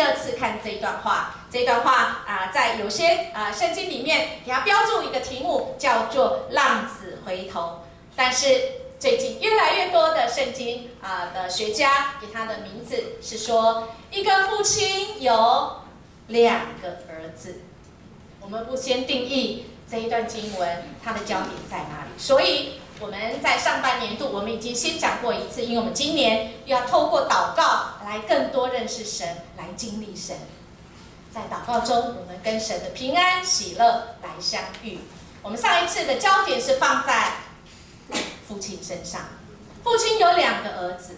二次看这一段话。这一段话在有些圣经里面给它标注一个题目，叫做浪子回头。但是最近越来越多的圣经的学家给他的名字是说，一个父亲有两个儿子。我们不先定义这一段经文它的焦点在哪里，所以我们在上半年度我们已经先讲过一次，因为我们今年要透过祷告来更多认识神，来经历神。在祷告中，我们跟神的平安喜乐来相遇。我们上一次的焦点是放在父亲身上。父亲有两个儿子，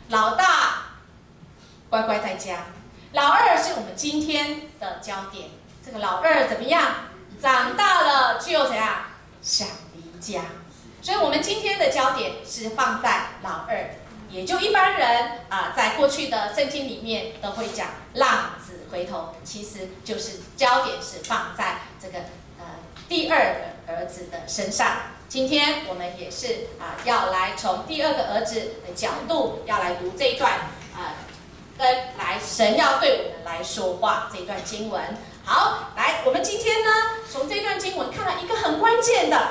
老大乖乖在家，老二是我们今天的焦点。这个老二怎么样？长大了就怎样？想离家。所以我们今天的焦点是放在老二，也就一般人在过去的圣经里面都会讲浪子回头，其实就是焦点是放在这个第二个儿子的身上。今天我们也是要来从第二个儿子的角度，要来读这一段跟神要对我们来说话这一段经文。好，来，我们今天呢，从这段经文看到一个很关键的，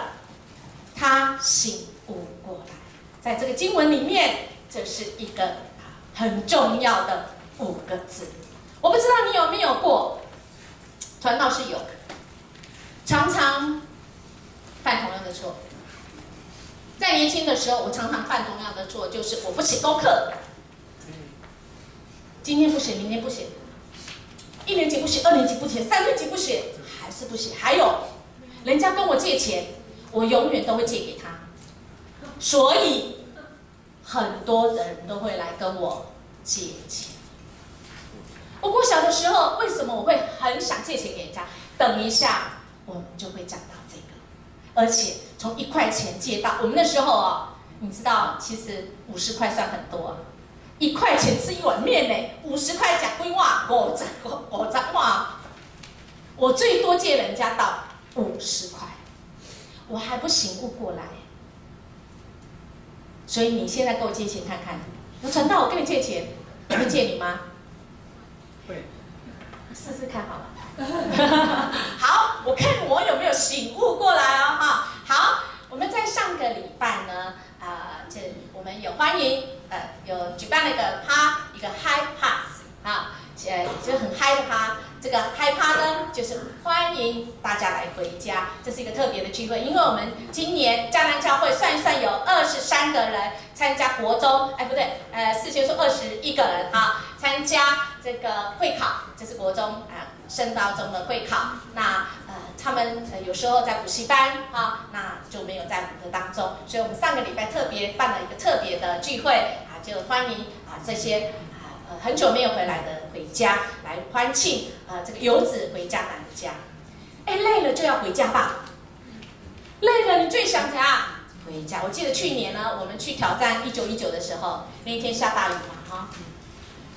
他醒悟过来。在这个经文里面，这是一个很重要的5个字。我不知道你有没有过，传道是有，常常犯同样的错。在年轻的时候，我常常犯同样的错，就是我不写功课，今天不写，明天不写。1年级不写，2年级不写，3年级不写，还是不写。还有，人家跟我借钱，我永远都会借给他，所以很多人都会来跟我借钱。我国小的时候，为什么我会很想借钱给人家？等一下我们就会讲到这个，而且从1块钱借到我们那时候你知道，其实50块算很多1块钱吃1碗面呢，50块讲规划5万，我最多借人家到50块，我还不醒悟过来。所以你现在跟我借钱看看，我传道，我跟你借钱，我会借你吗？会，试试看好了。好，我看我有没有醒悟过来哈。好，我们在上个礼拜呢，我们有欢迎有举办了一个嗨 pass 就很嗨的趴。这个嗨趴呢，就是欢迎大家来回家，这是一个特别的聚会，因为我们今年迦南教会算一算有23个人参加国中，事先说21个人参加这个会考，这是国中升高中的会考。那他们有时候在补习班那就没有在补的当中，所以我们上个礼拜特别办了一个特别的聚会就欢迎这些很久没有回来的回家，来欢庆这个游子回家南的家。累了就要回家吧，累了你最想怎样？回家。我记得去年呢，我们去挑战1919的时候，那一天下大雨嘛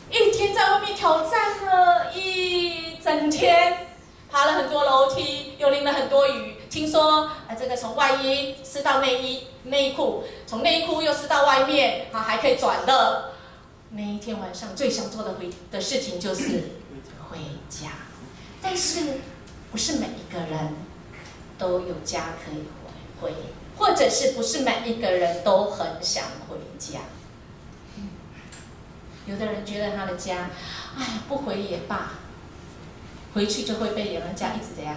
一天在外面挑战了一整天，爬了很多楼梯，又淋了很多雨。听说这个从外衣湿到内衣裤，从内衣裤又湿到外面还可以转的。那一天晚上最想做的事情就是回家，但是不是每一个人都有家可以回，或者是不是每一个人都很想回家。有的人觉得他的家，不回也罢，回去就会被人家一直怎样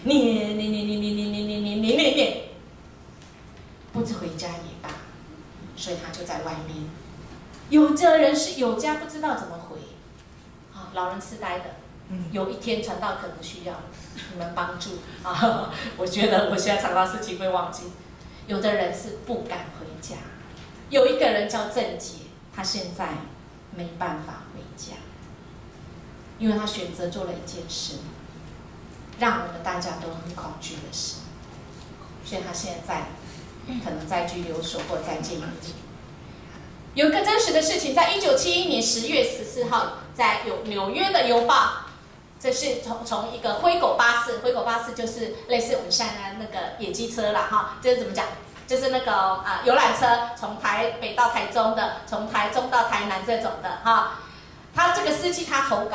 念，不回家也罢，所以他就在外面。有的人是有家不知道怎么回，老人痴呆的，有一天传道可能需要你们帮助我觉得我现在常常事情会忘记。有的人是不敢回家，有一个人叫郑杰，他现在没办法回家，因为他选择做了一件事，让我们大家都很恐惧的事，所以他现在可能在拘留所或在监狱里。有一个真实的事情，在1971年10月14号，在纽约的邮报，这是从一个灰狗巴士，灰狗巴士就是类似我们现在那个野鸡车啦这是怎么讲？就是那个游览车，从台北到台中的，从台中到台南这种的他这个司机他投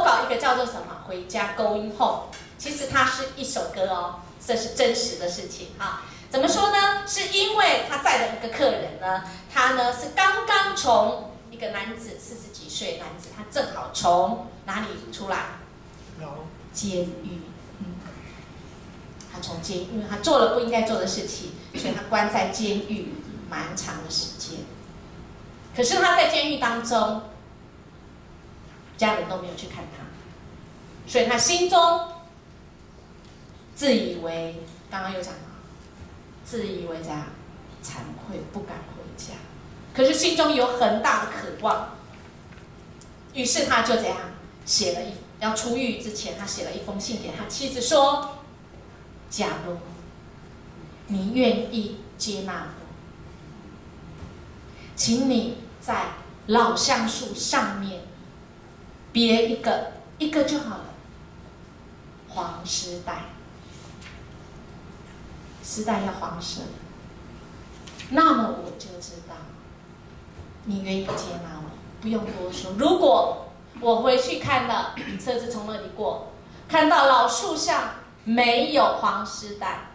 稿一个叫做什么《回家 Going Home》，其实它是一首歌哦，这是真实的事情啊。怎么说呢？是因为他载的一个客人呢，他呢是刚刚从一个男子40几岁男子，他正好从哪里出来？监狱。他从监狱，因为他做了不应该做的事情，所以他关在监狱蛮长的时间。可是他在监狱当中，家人都没有去看他，所以他心中自以为，刚刚有讲到，自以为这样惭愧，不敢回家。可是心中有很大的渴望，于是他就这样写了要出狱之前，他写了一封信给他妻子说：假如你愿意接纳我，请你在老橡树上面别一个就好了，黄丝带，丝带要黄色的，那么我就知道你愿意接纳我，不用多说。如果我回去看到车子从那里过，看到老树上没有黄丝带，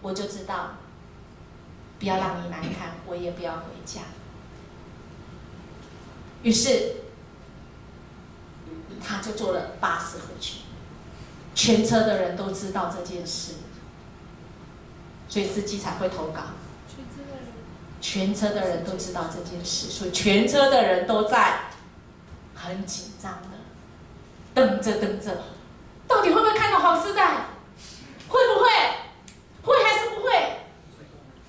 我就知道不要让你难看，我也不要回家。于是他就坐了巴士回去，全车的人都知道这件事，所以司机才会投稿。全车的人都知道这件事，所以全车的人都在很紧张的等着，到底会不会看到黄丝带？会不会？会还是不会？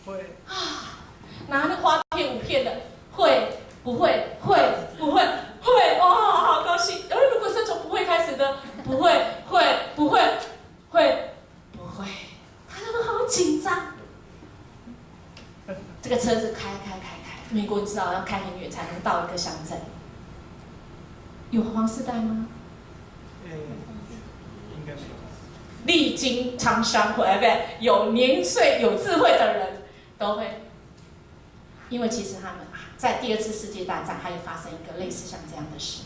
会啊！拿那花片5片的，会不会？会不会？会哦，好高兴。如果是从不会开始的，不会，会不会？会不会？大家都好紧张。这个车子开，美国你知道要开很远才能到一个乡镇，有黄丝带吗？应该是有。历经沧桑，不对，有年岁、有智慧的人都会，因为其实他们在第2次世界大战还有发生一个类似像这样的事。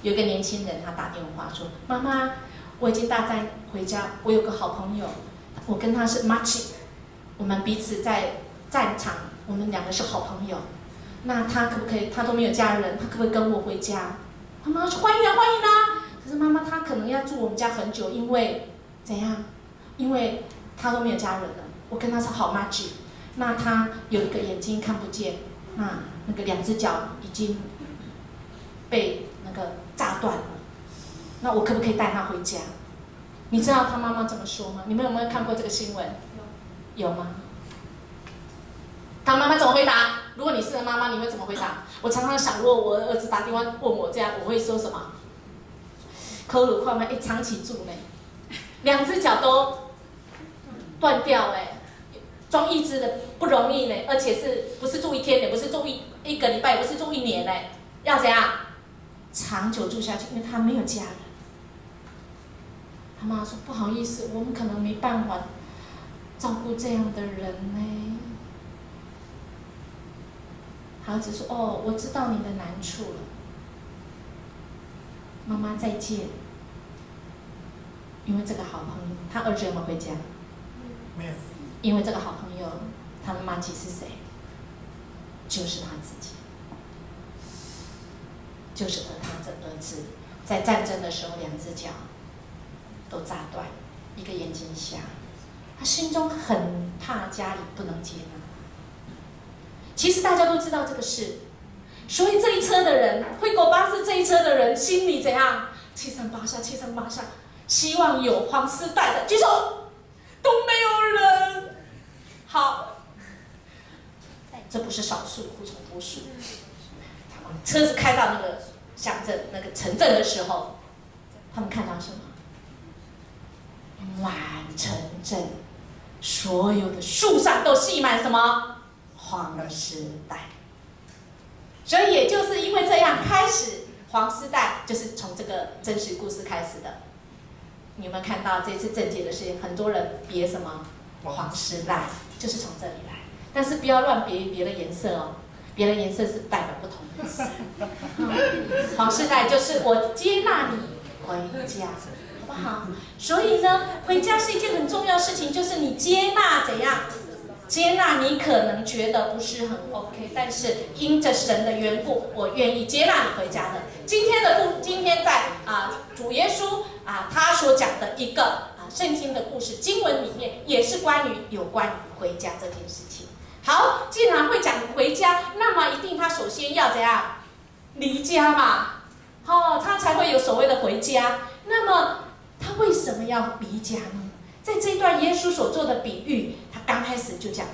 有一个年轻人他打电话说：“妈妈，我已经大战回家，我有个好朋友，我跟他是 match， 我们彼此在战场，我们2个是好朋友。那他可不可以？他都没有家人，他可不可以跟我回家？”妈妈说：“欢迎啊，欢迎啊！”可是妈妈她可能要住我们家很久，因为怎样？因为他都没有家人了，我跟他是好 match。那他有一个眼睛看不见，那个2只脚已经被那个炸断了。那我可不可以带他回家？你知道他妈妈怎么说吗？你们有没有看过这个新闻？有吗？他妈妈怎么回答？如果你是妈妈，你会怎么回答？我常常想，如果我儿子打电话问我这样，我会说什么？可鲁快吗？长期住呢，2只脚都断掉装1只的不容易呢，而且不是住1天，也不是住一个礼拜，也不是住1年呢，要怎样长久住下去？因为他没有家人。他妈说：“不好意思，我们可能没办法照顾这样的人呢。”儿子说：“哦，我知道你的难处了，妈妈再见。”因为这个好朋友，他儿子有没有回家？没有。因为这个好朋友，他的妈妈是谁？就是他自己，就是他的儿子，在战争的时候2只脚都炸断，一个眼睛瞎，他心中很怕家里不能接纳。其实大家都知道这个事，所以这一车的人，会狗巴士这一车的人心里怎样？七上八下，希望有黄丝带的举手，都没有人。好，这不是少数，不从多数。车子开到那个乡镇、那个城镇的时候，他们看到什么？满城镇，所有的树上都系满什么？黄丝带。所以也就是因为这样，开始黄丝带就是从这个真实故事开始的。你有没有看到这次政界的事情？很多人别什么黄丝带，就是从这里来。但是不要乱别的颜色哦，别的颜色是代表不同的意思。黄世代就是我接纳你回家，好不好？所以呢，回家是一件很重要的事情，就是你接纳怎样？接纳你可能觉得不是很 OK， 但是因着神的缘故，我愿意接纳你回家的。今天在主耶稣他所讲的一个圣经的故事经文里面，也是有关于回家这件事情。好，既然会讲回家，那么一定他首先要怎样？离家嘛，他才会有所谓的回家。那么他为什么要离家呢？在这一段耶稣所做的比喻，他刚开始就讲，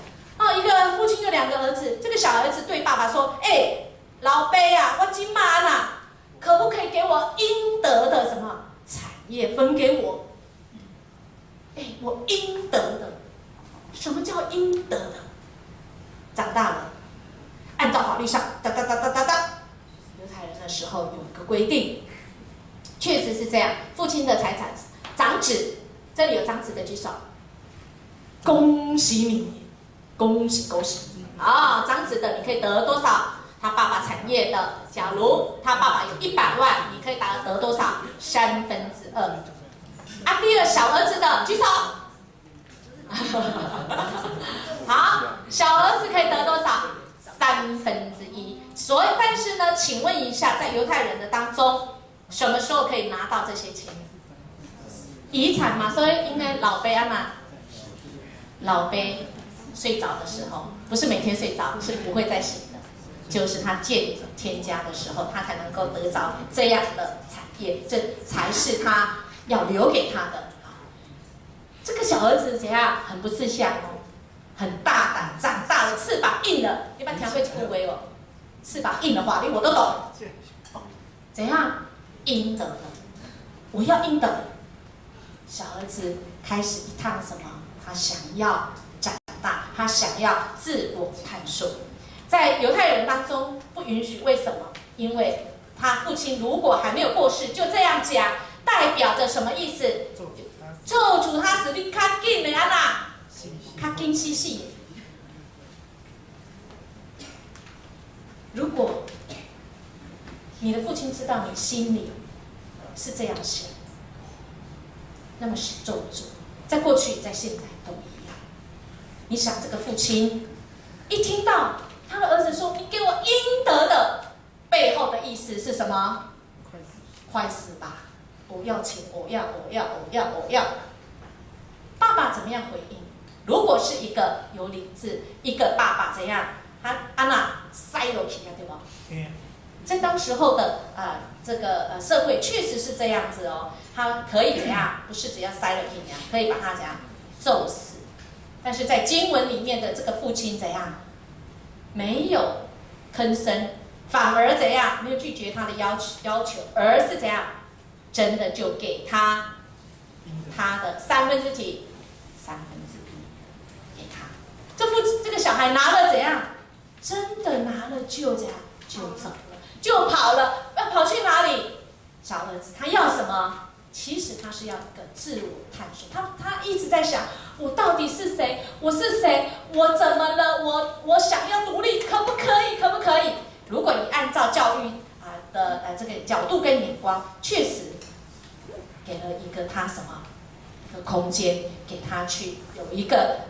一个父亲有2个儿子，这个小儿子对爸爸说：“老爸啊，我今晚可不可以给我应得的什么产业分给我？我应得的，什么叫应得的？长大了，按照法律上，犹太人的时候有一个规定，确实是这样，父亲的财产，长子。”这里有长子的举手，恭喜你，恭喜！长子的你可以得多少？他爸爸产业的，假如他爸爸有100万，你可以得多少？2/3。第二小儿子的举手。好，小儿子可以得多少？1/3。但是呢，请问一下，在犹太人的当中，什么时候可以拿到这些钱？遗产嘛，所以应该老辈老辈睡着的时候，不是每天睡着，是不会再醒的，就是他见天家的时候，他才能够得着这样的产业，这才是他要留给他的。这个小儿子怎样？很不识相很大胆，长大了，翅膀硬了，一般听过这句话哦，翅膀硬的话，我都懂。怎样？应得的，我要应得。小儿子开始一趟什么？他想要长大，他想要自我探索。在犹太人当中不允许，为什么？因为他父亲如果还没有过世，就这样讲，代表着什么意思？咒诅他死，你较紧的较紧死死。如果你的父亲知道你心里是这样想，那么是咒诅，在过去，在现在都一样。你想，这个父亲一听到他的儿子说“你给我应得的”，背后的意思是什么？快死吧！我要钱，我要。爸爸怎么样回应？如果是一个有理智，一个爸爸怎样？他塞落去啊，对吧？在当时候的这个社会确实是这样子哦，他可以怎样？不是只要塞了去呀，可以把他怎样揍死。但是在经文里面的这个父亲怎样？没有吭声，反而怎样？没有拒绝他的要求，而是怎样？真的就给他的1/3给他。这个小孩拿了怎样？真的拿了就这样就走了。就跑了，要跑去哪里？小儿子他要什么？其实他是要一个自我探索。他一直在想，我到底是谁？我是谁？我怎么了？我想要独立，可不可以？可不可以？如果你按照教育的这个角度跟眼光，确实给了一个他什么一个空间，给他去有一个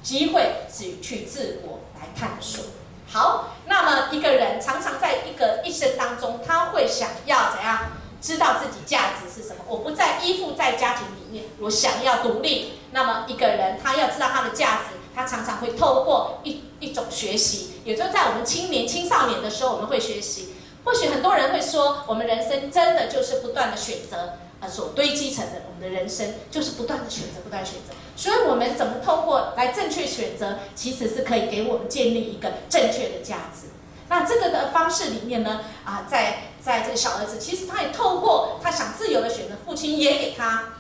机会去自我来探索。好，那么一个人常常在一生当中，他会想要怎样知道自己价值是什么？我不再依附在家庭里面，我想要独立。那么一个人他要知道他的价值，他常常会透过一种学习，也就是在我们青少年的时候，我们会学习。或许很多人会说，我们人生真的就是不断的选择所堆积成的，我们的人生就是不断的选择，不断选择。所以我们怎么透过来正确选择，其实是可以给我们建立一个正确的价值。那这个的方式里面呢，在这个小儿子，其实他也透过他想自由的选择，父亲也给他，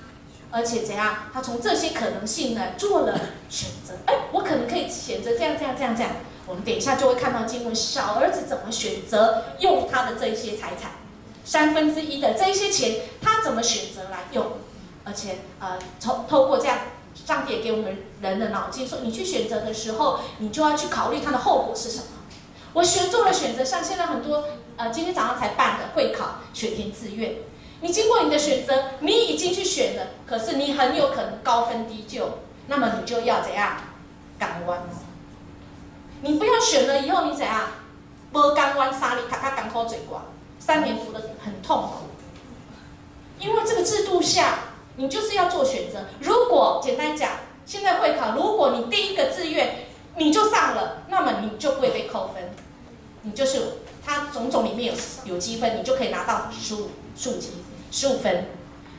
而且怎样，他从这些可能性呢做了选择。我可能可以选择这样。我们等一下就会看到经文，小儿子怎么选择用他的这一些财产，1/3的这一些钱，他怎么选择来用，而且透过这样。上帝也给我们人的脑筋说，你去选择的时候，你就要去考虑它的后果是什么。我做了选择，像现在很多今天早上才办的会考选填志愿，你经过你的选择，你已经去选了，可是你很有可能高分低就，那么你就要怎样？港湾。你不要选了以后你怎样？无港湾沙里卡卡港口嘴瓜，3年读得很痛苦。因为这个制度下，你就是要做选择。如果简单讲，现在会考，如果你第一个志愿你就上了，那么你就不会被扣分，你就是它种种里面有积分，你就可以拿到15分。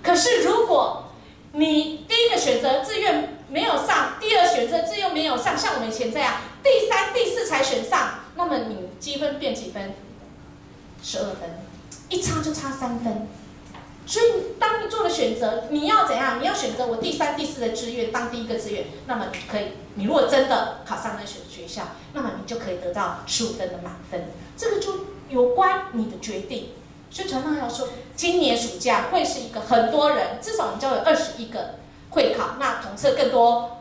可是如果你第一个选择志愿没有上，第二选择志愿没有上，像我们以前这样，第3、第4才选上，那么你积分变几分？12分，一差就差3分。所以当你做了选择，你要怎样？你要选择我第3、第4的志愿当第一个志愿，那么你可以，你如果真的考上那学校，那么你就可以得到15分的满分。这个就有关你的决定。所以传道要说，今年暑假会是一个很多人，至少你就有21个会考，那统测更多，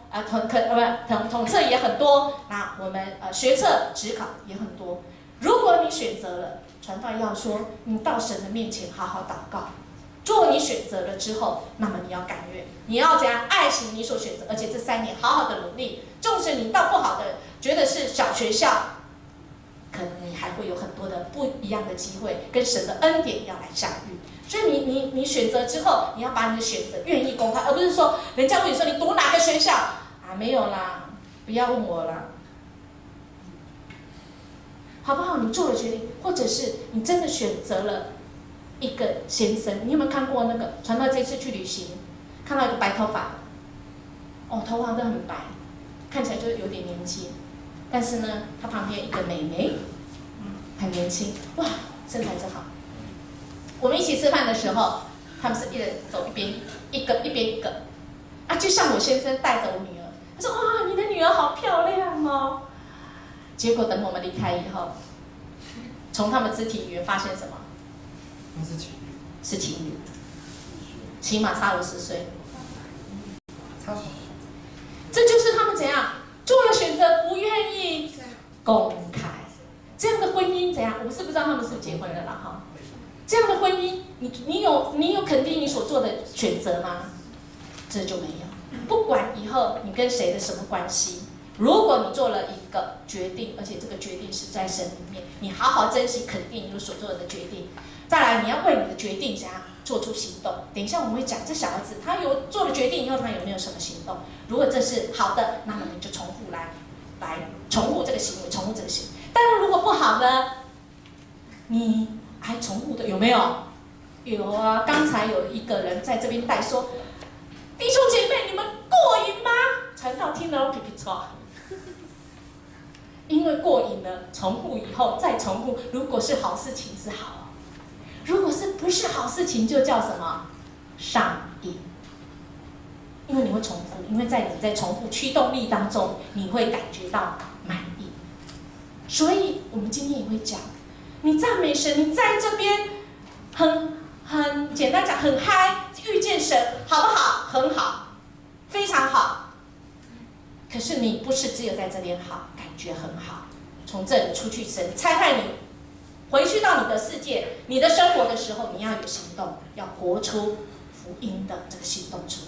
统测也很多，那我们学测指考也很多。如果你选择了，传道要说，你到神的面前好好祷告。做你选择了之后，那么你要甘愿，你要怎样爱惜你所选择，而且这3年好好的努力，纵使你到不好的，觉得是小学校，可能你还会有很多的不一样的机会，跟神的恩典要来相遇。所以你选择之后，你要把你的选择愿意公开，而不是说人家问你说你读哪个学校啊，没有啦，不要问我啦，好不好？你做了决定，或者是你真的选择了一个先生，你有没有看过那个传道这次去旅行，看到一个白头发，头发都很白，看起来就有点年纪，但是呢，他旁边一个妹妹，很年轻，哇，身材真好。我们一起吃饭的时候，他们是一人走一边，一边一个，就像我先生带着我女儿，他说哇，你的女儿好漂亮哦。结果等我们离开以后，从他们肢体语言发现什么？那是情侣，是情侣，起码差50岁。差不多。这就是他们怎样做了选择，不愿意公开这样的婚姻怎样？我们是不知道他们是不是结婚了啦哈。这样的婚姻，你有肯定你所做的选择吗？这就没有。不管以后你跟谁的什么关系，如果你做了一个决定，而且这个决定是在神里面，你好好珍惜肯定你所做的决定。再来，你要为你的决定怎样做出行动。等一下我们会讲，这小孩子他有做了决定以后，他有没有什么行动？如果这是好的，那么你就重复来重复这个行为，重复这个行为。但是如果不好呢，你还重复的有没有？有啊，刚才有一个人在这边带说，弟兄姐妹，你们过瘾吗？传道听了皮皮唰，因为过瘾了，重复以后再重复，如果是好事情是好，如果是不是好事情就叫什么上瘾。因为你会重复，因为你在重复驱动力当中，你会感觉到满意。所以我们今天也会讲，你赞美神，你在这边很简单讲，很嗨，遇见神，好不好？很好，非常好。可是你不是只有在这边好，感觉很好，从这里出去，神差派你回去到你的世界、你的生活的时候，你要有行动，要活出福音的这个行动出来。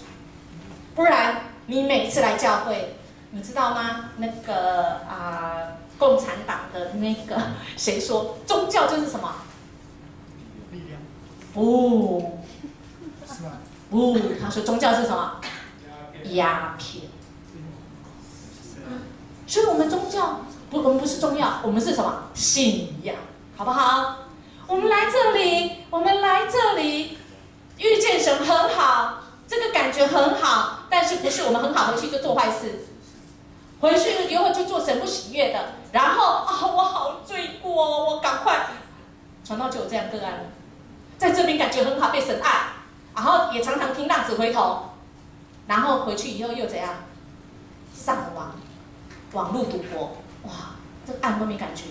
不然，你每次来教会，你知道吗？那个共产党的那个谁说，宗教就是什么？力量。不，是吗？不，他说宗教是什么？鸦片。所以我们宗教我们不是宗教，我们是什么？信仰，好不好？我们来这里，遇见神很好，这个感觉很好，但是不是我们很好回去就做坏事，回去以后就做神不喜悦的，然后我好罪过，我赶快。传道就有这样个案了，在这边感觉很好，被神爱，然后也常常听浪子回头，然后回去以后又怎样？上网络赌博，哇，这个案都没感觉，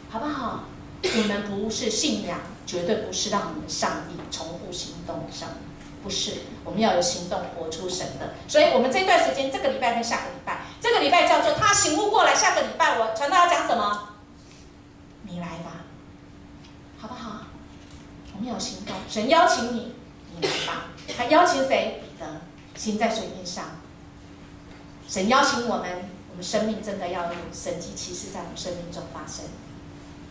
好不好？我们不是信仰，绝对不是让你们上瘾、重复行动上瘾。不是，我们要有行动活出神的。所以我们这段时间，这个礼拜跟下个礼拜，这个礼拜叫做他醒悟过来，下个礼拜我传道要讲什么？你来吧，好不好？我们有行动，神邀请你，你来吧。他邀请谁？彼得，行在水面上。神邀请我们，我们生命真的要有神迹奇事在我们生命中发生。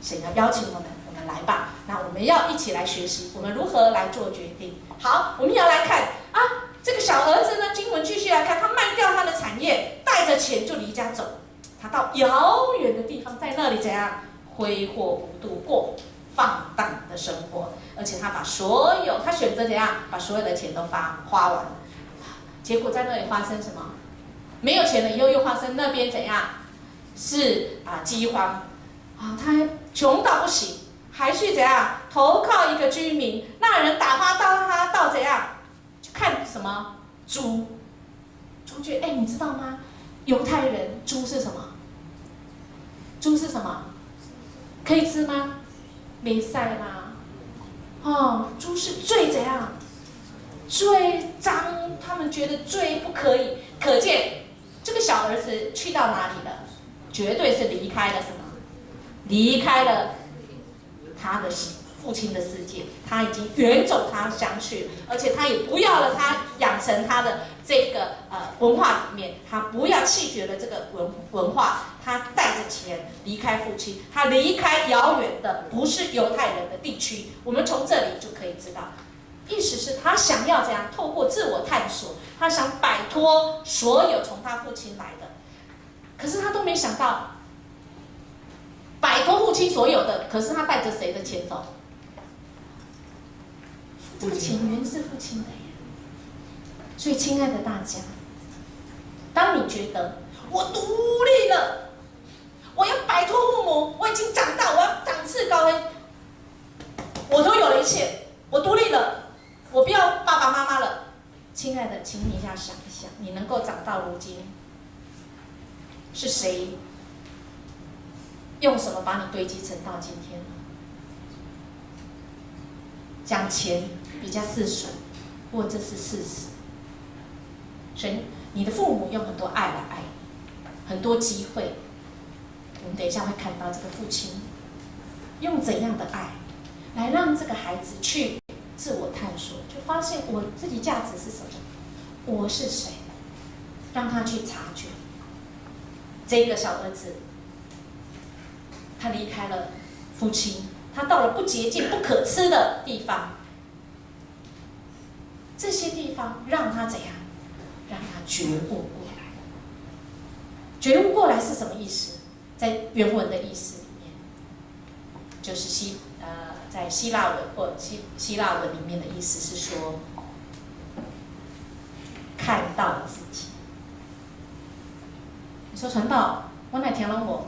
神要邀请我们，我们来吧。那我们要一起来学习，我们如何来做决定。好，我们要来看啊，这个小儿子呢，经文继续来看，他卖掉他的产业，带着钱就离家走。他到遥远的地方，在那里怎样挥霍无度，过放荡的生活。而且他他选择怎样把所有的钱都花完。结果在那里发生什么？没有钱了以后，又发生那边怎样？是饥荒他穷到不行，还去怎样投靠一个居民？那人打发他到怎样？去看什么猪？猪觉得你知道吗？犹太人猪是什么？猪是什么？可以吃吗？没赛啦。猪是最怎样？最脏，他们觉得最不可以。可见这个小儿子去到哪里了？绝对是离开了什么？离开了他的父亲的世界，他已经远走他乡去了，而且他也不要了他养成他的这个文化里面，他不要弃绝了这个文化，他带着钱离开父亲，他离开遥远的不是犹太人的地区。我们从这里就可以知道，意思是他想要怎样透过自我探索，他想摆脱所有从他父亲来的，可是他都没想到摆脱父亲所有的，可是他带着谁的钱走？这个钱原是父亲的呀。所以，亲爱的大家，当你觉得我独立了，我要摆脱父母，我已经长大，我要长次高恩，我都有了一切，我独立了，我不要爸爸妈妈了。亲爱的，请你要想一想，你能够长到如今，是谁用什么把你堆积成到今天呢？讲钱比较世俗，或这是事实。神，你的父母用很多爱来爱你，很多机会。我们等一下会看到这个父亲用怎样的爱来让这个孩子去自我探索，就发现我自己价值是什么，我是谁，让他去察觉。这个小儿子，他离开了父亲，他到了不洁净、不可吃的地方。这些地方让他怎样？让他觉悟过来。觉悟过来是什么意思？在原文的意思里面，就是在希腊文或希腊文里面的意思是说，看到自己。你说传道，我哪听了我？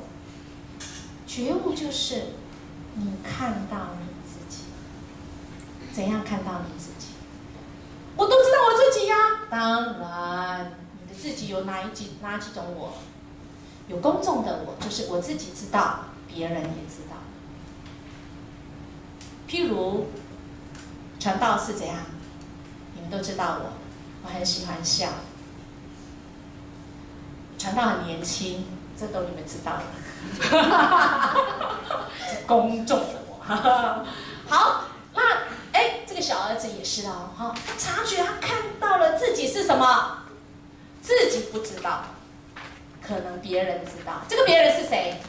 觉悟就是你看到你自己，怎样看到你自己？我都知道我自己呀。当然，你的自己有哪几种我？有公众的我，就是我自己知道，别人也知道。譬如传道是怎样，你们都知道我很喜欢笑。传道很年轻，这都你们知道的。是公众的我。好，那这个小儿子也是他察觉，他看到了自己是什么，自己不知道，可能别人知道。这个别人是谁？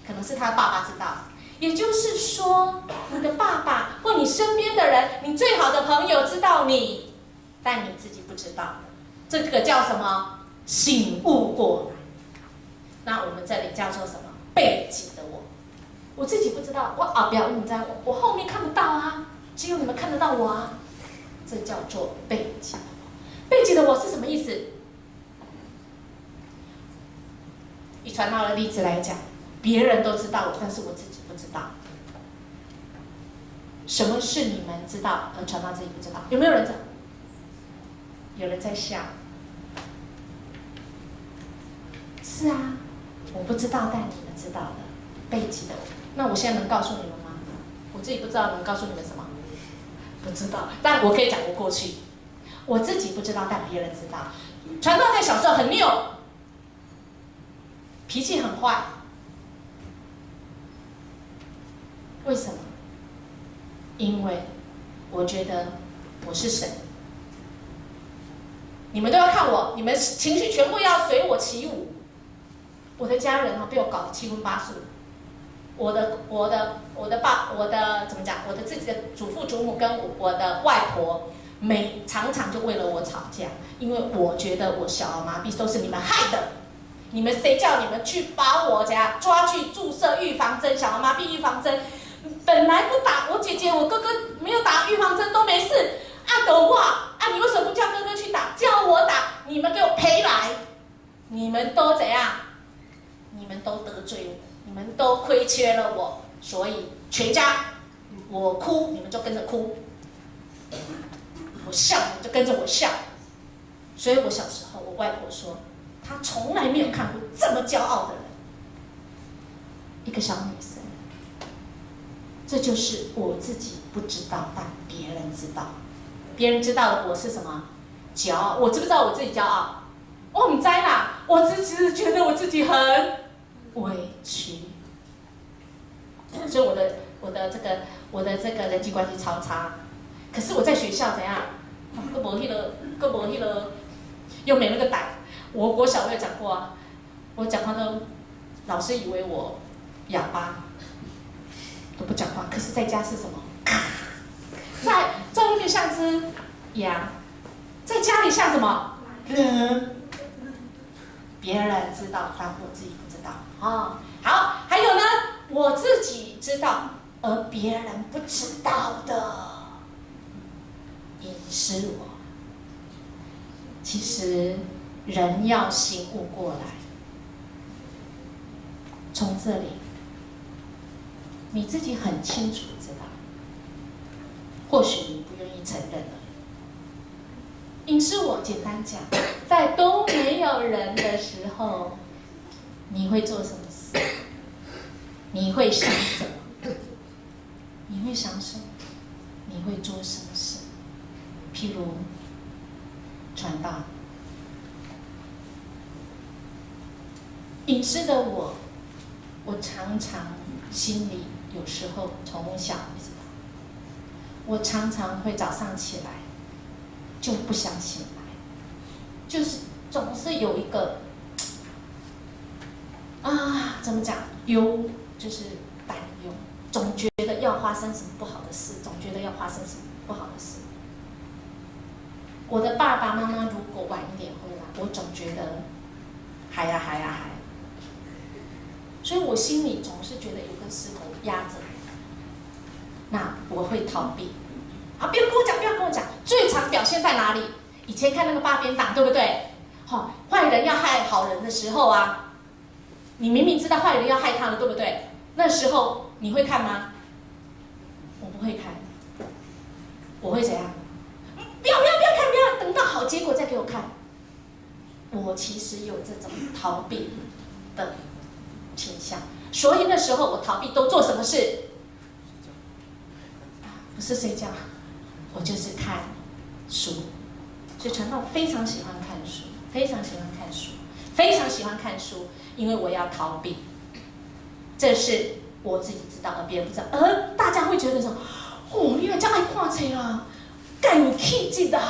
可能是他爸爸知道。也就是说，你的爸爸或你身边的人，你最好的朋友知道你，但你自己不知道。这个叫什么？醒悟过来。那我们这里叫做什么？背脊的我。我自己不知道，我后边你在我后面看不到啊，只有你们看得到我啊。这叫做背脊的我。背脊的我是什么意思？以传道的例子来讲，别人都知道我，但是我自己不知道。什么是你们知道，而传道自己不知道？有没有人知道？有人在笑。是啊，我不知道，但你们知道的。背脊的我，那我现在能告诉你们吗？我自己不知道，能告诉你们什么？不知道，但我可以讲我过去。我自己不知道，但别人知道。传道在小时候很拗，脾气很坏。为什么？因为我觉得我是神，你们都要看我，你们情绪全部要随我起舞。我的家人被我搞得七荤八素。我的怎么讲？我的自己的祖父祖母跟我的外婆，常常就为了我吵架，因为我觉得我小儿麻痹都是你们害的。你们谁叫你们去把我家抓去注射预防针，小儿麻痹预防针？本来不打，我姐姐我哥哥没有打预防针都没事。的话，你为什么不叫哥哥去打？叫我打，你们给我赔来！你们都怎样？你们都得罪我，你们都亏缺了我，所以全家我哭，你们就跟着哭；我笑，你们就跟着我笑。所以我小时候，我外婆说，她从来没有看过这么骄傲的人，一个小女生。这就是我自己不知道，但别人知道。别人知道的我是什么？骄傲。我知不知道我自己骄傲？我不知啦，我只是觉得我自己很委屈。所以我的这个人际关系超差。可是我在学校怎样？都没那个，又没那个胆。我小我有讲过啊，我讲话都老师以为我哑巴，都不讲话。可是在家是什么？在外面像只羊，在家里像什么人？别人知道，但我自己不知道啊。好，还有呢，我自己知道，而别人不知道的，隐私我。其实人要醒悟过来，从这里，你自己很清楚知道。或许你不愿意承认了。隐私我简单讲，在都没有人的时候，你会做什么事？你会想什么？你会想什么？你会做什么事？譬如传道。隐私的我常常心里有时候从小我常常会早上起来就不想醒来，就是总是有一个怎么讲就是担忧，总觉得要发生什么不好的事，总觉得要发生什么不好的事。我的爸爸妈妈如果晚一点回来，我总觉得还，所以我心里总是觉得有个石头压着。那我会逃避，不要跟我讲，最常表现在哪里？以前看那个八点档，对不对？坏人要害好人的时候啊，你明明知道坏人要害他了，对不对？那时候你会看吗？我不会看，我会怎样？不要看，等到好结果再给我看。我其实有这种逃避的倾向，所以那时候我逃避都做什么事？不是睡觉，我就是看书。所以传道非常喜欢看书，非常喜欢看书，因为我要逃避。这是我自己知道，而别人不知道。而大家会觉得说，你这样爱看书啊，该有气质的。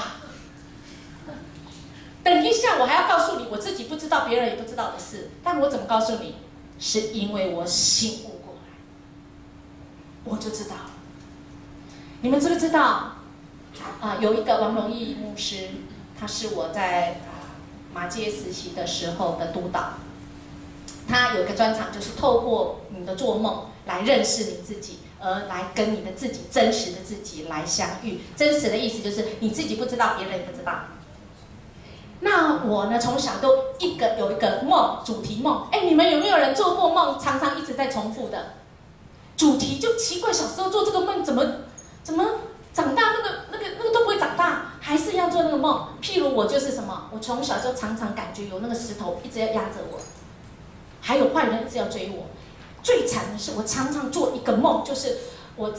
等一下，我还要告诉你我自己不知道，别人也不知道的事。但我怎么告诉你？是因为我醒悟过来，我就知道了。你们知不知道？有一个王荣义牧师，他是我在马街实习的时候的督导。他有一个专长，就是透过你的做梦来认识你自己，而来跟你的自己真实的自己来相遇。真实的意思就是你自己不知道，别人也不知道。那我呢，从小都有一个梦，主题梦。你们有没有人做过梦，常常一直在重复的主题？就奇怪，小时候做这个梦，怎么长大那个都不会长大，还是要做那个梦。譬如我就是什么，我从小就常常感觉有那个石头一直要压着我，还有坏人一直要追我。最惨的是，我常常做一个梦，就是我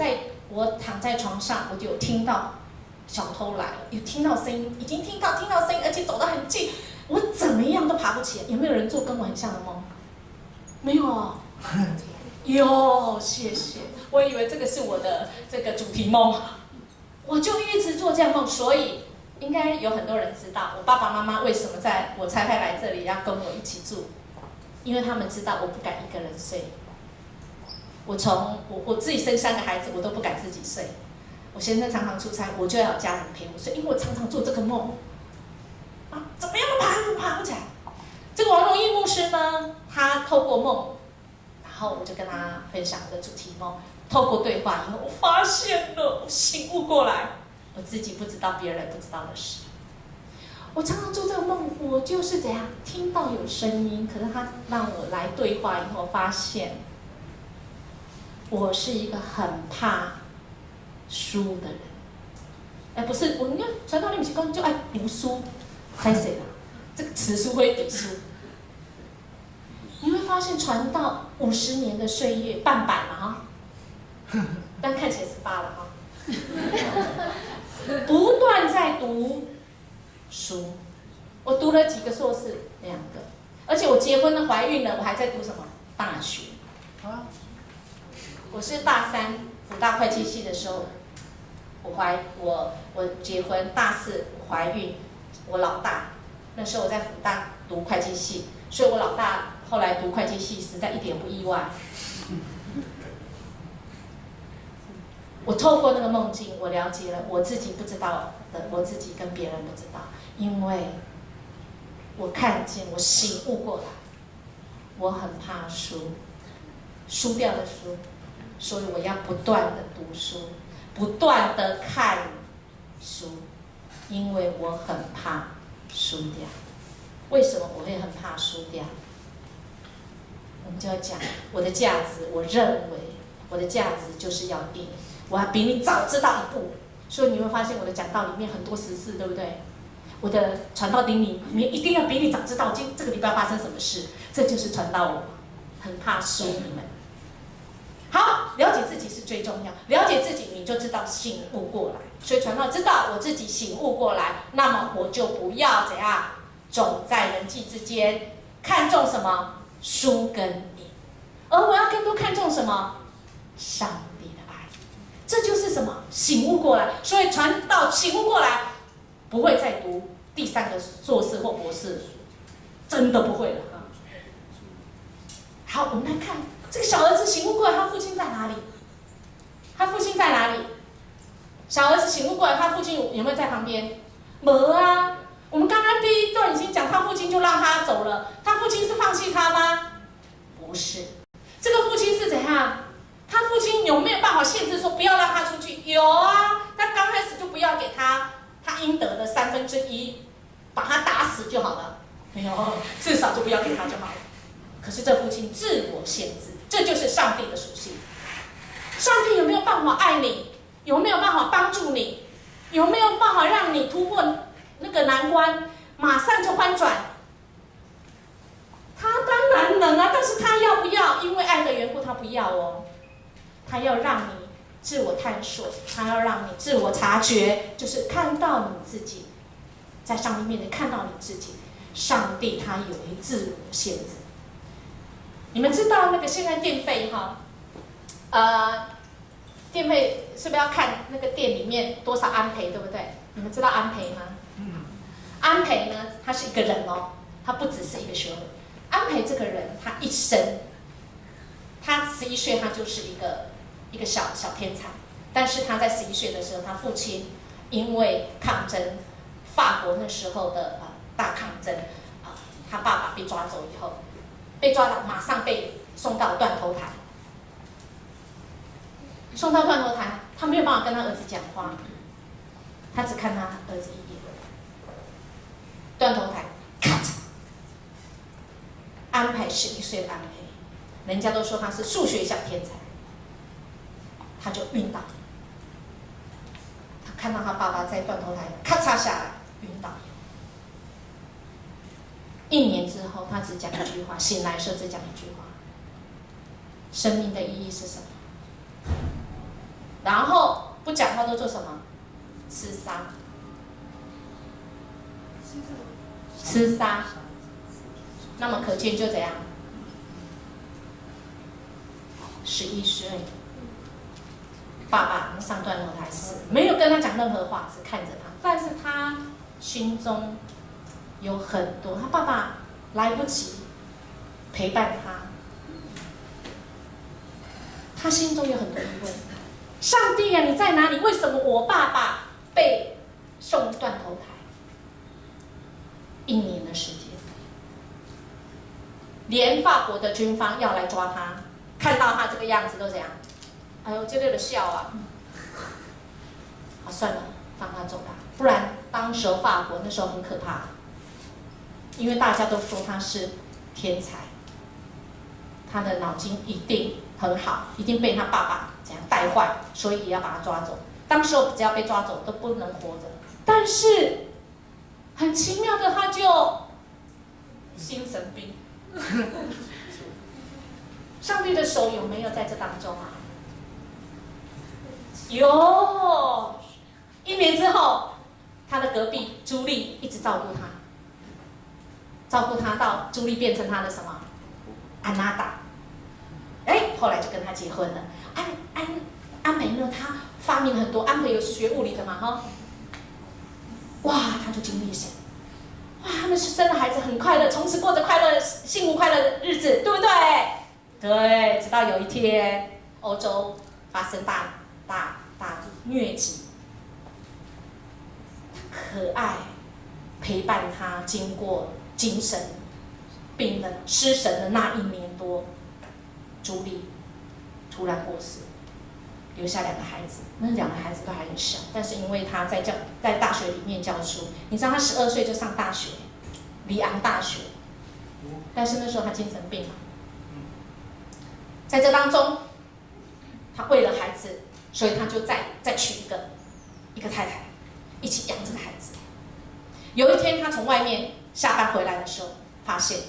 躺在床上，我就有听到小偷来了，有听到声音，已经听到声音，而且走得很近，我怎么样都爬不起来。有没有人做跟我很像的梦？没有啊。有，谢谢。我以为这个是我的这个主题梦，我就一直做这样梦，所以应该有很多人知道我爸爸妈妈为什么在我差派来这里要跟我一起住，因为他们知道我不敢一个人睡。我自己生3个孩子，我都不敢自己睡。我先生常常出差，我就要有家人陪我睡，因为我常常做这个梦。啊，怎么样都爬不起来。这个王荣义牧师呢，他透过梦。然后我就跟他分享我的主题梦，透过对话以后，我发现了，我醒悟过来，我自己不知道别人不知道的事。我常常做这个梦，我就是怎样听到有声音，可是他让我来对话以后，发现我是一个很怕输的人。哎，不是，我们要传道里面讲就爱读书，拍谁啦？这个词书会读书。你会发现传道50年的岁月半百了哈，但看起来18了哈，不断在读书。我读了几个硕士，2个，而且我结婚了、怀孕了，我还在读什么大学。我是大3辅大会计系的时候，我结婚，大4我怀孕，我老大那时候我在辅大读会计系，所以我老大。后来读会计系，实在一点不意外。我透过那个梦境，我了解了我自己不知道的，我自己跟别人不知道，因为我看见，我醒悟过来，我很怕输掉的输，所以我要不断的读书，不断的看书，因为我很怕输掉。为什么我会很怕输掉？我们就要讲我的价值，我认为我的价值就是要赢，我要比你早知道1步。所以你会发现我的讲道里面很多时事，对不对？我的传道典礼里面一定要比你早知道这个礼拜发生什么事，这就是传道我很怕输你们。好，了解自己是最重要，了解自己你就知道醒悟过来。所以传道知道我自己醒悟过来，那么我就不要怎样总在人际之间看重什么？输跟赢，而我要更多看重什么？上帝的爱，这就是什么？醒悟过来。所以传道醒悟过来，不会再读第3个硕士或博士，真的不会了啊。好，我们来看这个小儿子醒悟过来，他父亲在哪里？他父亲在哪里？小儿子醒悟过来，他父亲有没有在旁边？没啊。我们刚刚第1段已经讲，他父亲就让他走了。他父亲是放弃他吗？不是。这个父亲是怎样？他父亲有没有办法限制说不要让他出去？有啊，他刚开始就不要给他应得的1/3，把他打死就好了。没有，至少就不要给他就好了。可是这父亲自我限制，这就是上帝的属性。上帝有没有办法爱你？有没有办法帮助你？有没有办法让你突破那个难关，马上就翻转？他当然能啊，但是他要不要？因为爱的缘故，他不要哦。他要让你自我探索，他要让你自我察觉，就是看到你自己，在上帝面前看到你自己。上帝他有一自我限制。你们知道那个现在电费哈，电费是不是要看那个店里面多少安培，对不对？你们知道安培吗？安培呢，他是一个人哦，他不只是一个学问。安培这个人，他一生，他11岁，他就是一个小天才。但是他在11岁的时候，他父亲因为抗争，法国那时候的大抗争，他爸爸被抓走以后，被抓到马上被送到断头台。送到断头台，他没有办法跟他儿子讲话，他只看他儿子一眼。断头台，咔嚓！安培11岁的安培，人家都说他是数学小天才，他就晕倒。他看到他爸爸在断头台咔嚓下来，晕倒。1年之后，他只讲一句话，醒来的时候只讲一句话：生命的意义是什么？然后不讲话都做什么？吃沙，吃沙，那么可见就怎样？11岁，爸爸上断楼台死，没有跟他讲任何话，只看着他，但是他心中有很多，他爸爸来不及陪伴他，他心中有很多疑问。上帝啊，你在哪里？为什么我爸爸被送断头台？1年的时间，连法国的军方要来抓他，看到他这个样子都怎样？哎呦，就在那笑啊！好，算了，放他走吧，不然当时候法国那时候很可怕，因为大家都说他是天才，他的脑筋一定很好，一定被他爸爸怎样带坏，所以也要把他抓走。当时候只要被抓走都不能活着，但是很奇妙的，他就心神病。上帝的手有没有在这当中啊？有。1年之后，他的隔壁朱莉一直照顾他，照顾他到朱莉变成他的什么安娜达。后来就跟他结婚了。安培呢，他发明很多，安培有学物理的嘛，哈。哇，他就经历神。哇，他们是生了孩子很快乐，从此过着快乐、幸福快乐的日子，对不对？对，直到有一天，欧洲发生大疟疾，可爱陪伴他经过精神病的失神的那1年多，朱莉突然过世，留下2个孩子，那2个孩子都还很小，但是因为他在大学里面教书，你知道他12岁就上大学，里昂大学，但是那时候他精神病嘛，在这当中，他为了孩子，所以他就再娶一个太太，一起养这个孩子。有一天他从外面下班回来的时候，发现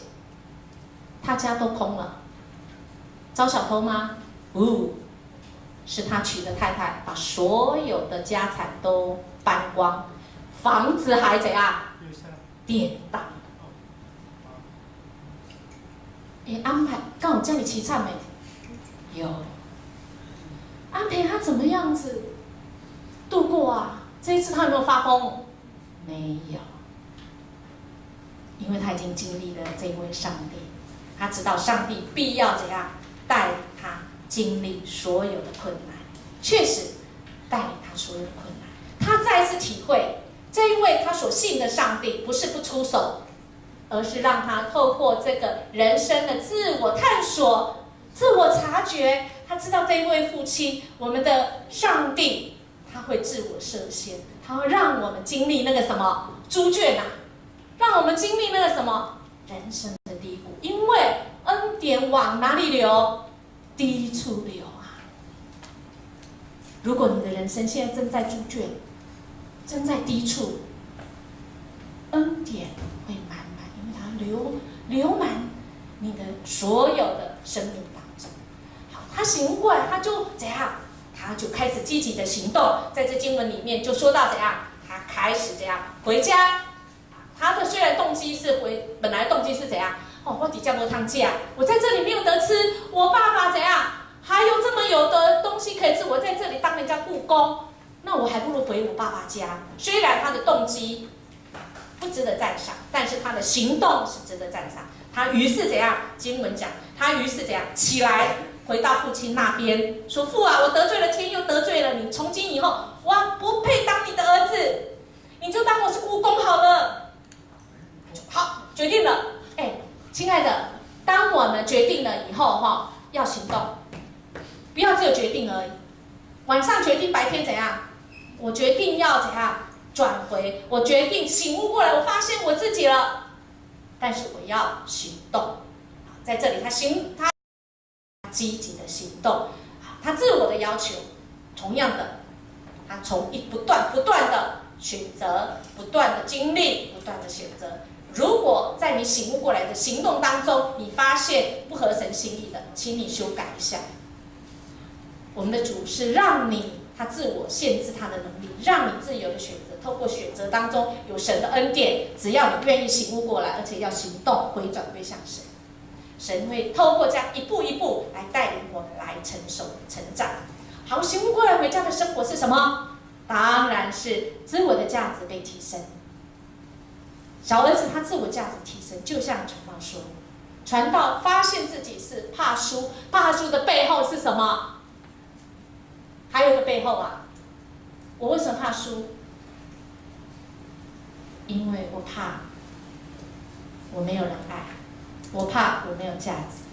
他家都空了，招小偷吗？不，是他娶的太太把所有的家产都搬光，房子还怎样？典当。安排刚好叫你凄惨没？有。安培他怎么样子度过啊？这一次他有没有发疯？没有，因为他已经经历了这一位上帝，他知道上帝必要怎样带他经历所有的困难，确实带领他所有的困难。他再次体会，这一位他所信的上帝不是不出手，而是让他透过这个人生的自我探索、自我察觉，他知道这一位父亲，我们的上帝，他会自我设限，他会让我们经历那个什么猪圈啊，让我们经历那个什么人生的低谷，因为恩典往哪里流？低处流啊！如果你的人生现在正在猪圈，正在低处，恩典会满满，因为它流满你的所有的生命当中。好，他醒悟过来，他就怎样？他就开始积极的行动。在这经文里面就说到怎样？他开始怎样回家？他的虽然动机是本来动机是怎样？我底下没汤吃啊，我在这里没有得吃，我爸爸怎样？还有这么有的东西可以吃，我在这里当人家雇工，那我还不如回我爸爸家。虽然他的动机不值得赞赏，但是他的行动是值得赞赏。他于是怎样？经文讲，他于是怎样？起来回到父亲那边，说：“父啊，我得罪了天，又得罪了你。从今以后，我不配当你的儿子，你就当我是雇工好了。”好，决定了。亲爱的，当我们决定了以后，要行动，不要只有决定而已。晚上决定，白天怎样？我决定要怎样转回？我决定醒悟过来，我发现我自己了，但是我要行动。在这里，他积极的行动，他自我的要求，同样的，他从不断的选择，不断的经历，不断的选择。如果在你醒悟过来的行动当中，你发现不合神心意的，请你修改一下。我们的主是让你他自我限制他的能力，让你自由的选择。透过选择当中有神的恩典，只要你愿意醒悟过来，而且要行动，回转归向神，神会透过这样一步一步来带领我们来成长。好，醒悟过来回家的生活是什么？当然是自我的价值被提升。小儿子他自我价值提升，就像传道说，传道发现自己是怕输，怕输的背后是什么？还有一个背后啊，我为什么怕输？因为我怕我没有人爱，我怕我没有价值。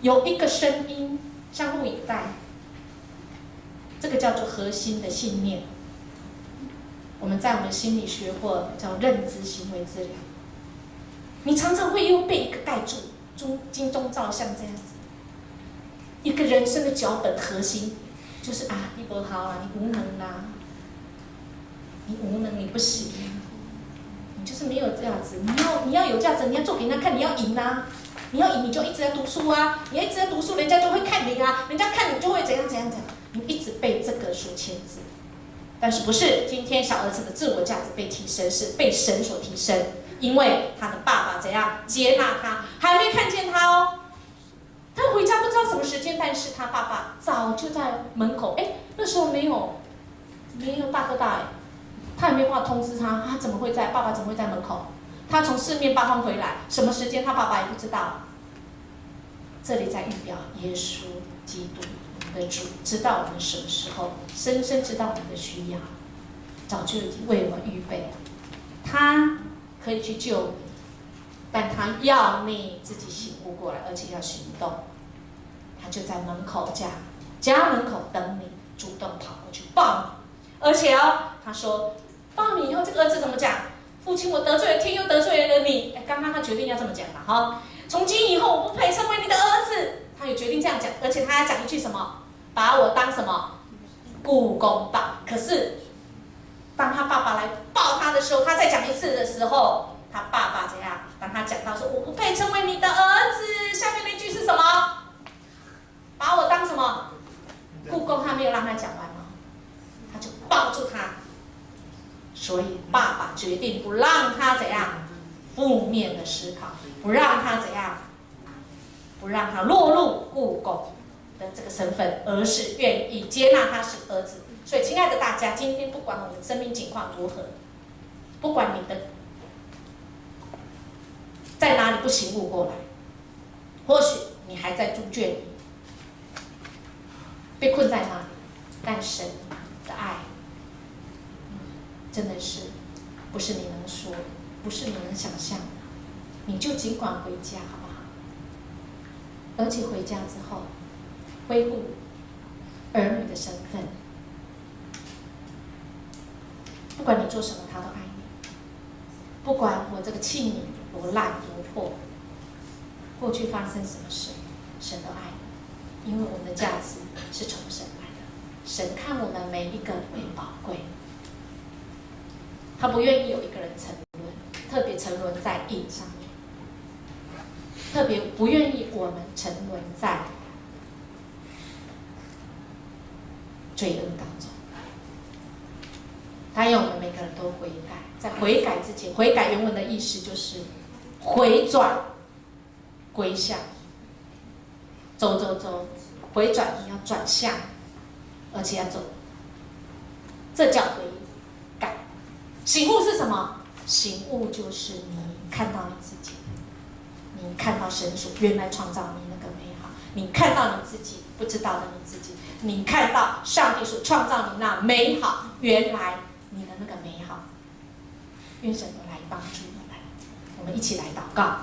有一个声音像录影带，这个叫做核心的信念。我们在我们心理学或叫认知行为治疗，你常常会又被一个盖住，金钟罩像这样子，一个人生的脚本核心就是啊，你不好啦，你无能啦，你无能，你不行，你就是没有价值。你要有价值，你要做给人家看，你要赢啊！你要赢，你就一直在读书啊！你要一直在读书，人家就会看你啊！人家看你就会怎样。你一直被这个所牵制。但是不是？今天小儿子的自我价值被提升，是被神所提升，因为他的爸爸怎样接纳他，还没看见他哦。他回家不知道什么时间，但是他爸爸早就在门口。那时候没有大哥大他也没办法通知他，爸爸怎么会在门口？他从四面八方回来，什么时间他爸爸也不知道。这里在预表耶稣基督，我们的主，知道我们什么时候，深深知道我们的需要，早就已经为我们预备了。他可以去救你，但他要你自己醒悟过来，而且要行动。他就在门口家门口等你，主动跑过去抱你，而且他说抱你以后，这个儿子怎么讲？父亲，我得罪了天，又得罪了你。刚刚他决定要这么讲了哈。从今以后，我不配成为你的儿子。他也决定这样讲，而且他还讲一句什么？把我当什么？雇工吧。可是，当他爸爸来抱他的时候，他再讲一次的时候，他爸爸怎样？当他讲到说我不配成为你的儿子，下面那句是什么？把我当什么？雇工。他没有让他讲完吗？他就抱住他。所以爸爸决定不让他怎样负面的思考，不让他怎样，不让他落入雇工的这个身份，而是愿意接纳他是儿子。所以，亲爱的大家，今天不管我们生命情况如何，不管你的在哪里不醒悟过来，或许你还在猪圈里，被困在那里，但神的爱。真的是，不是你能说，不是你能想象的，你就尽管回家，好不好？而且回家之后，恢复儿女的身份，不管你做什么，他都爱你。不管我这个器皿多烂多破，过去发生什么事，神都爱你，因为我们的价值是从神来的。神看我们每一个为宝贵。他不愿意有一个人沉沦，特别沉沦在瘾上面，特别不愿意我们沉沦在罪恶当中。他要我们每个人都悔改，在悔改之前，悔改原文的意思就是回转归向，走，回转，你要转向，而且要走，这叫悔改。醒悟是什么？醒悟就是你看到你自己，你看到神所原来创造你那个美好，你看到你自己不知道的你自己，你看到上帝所创造你那美好，原来你的那个美好。愿神来帮助我们，我们一起来祷告。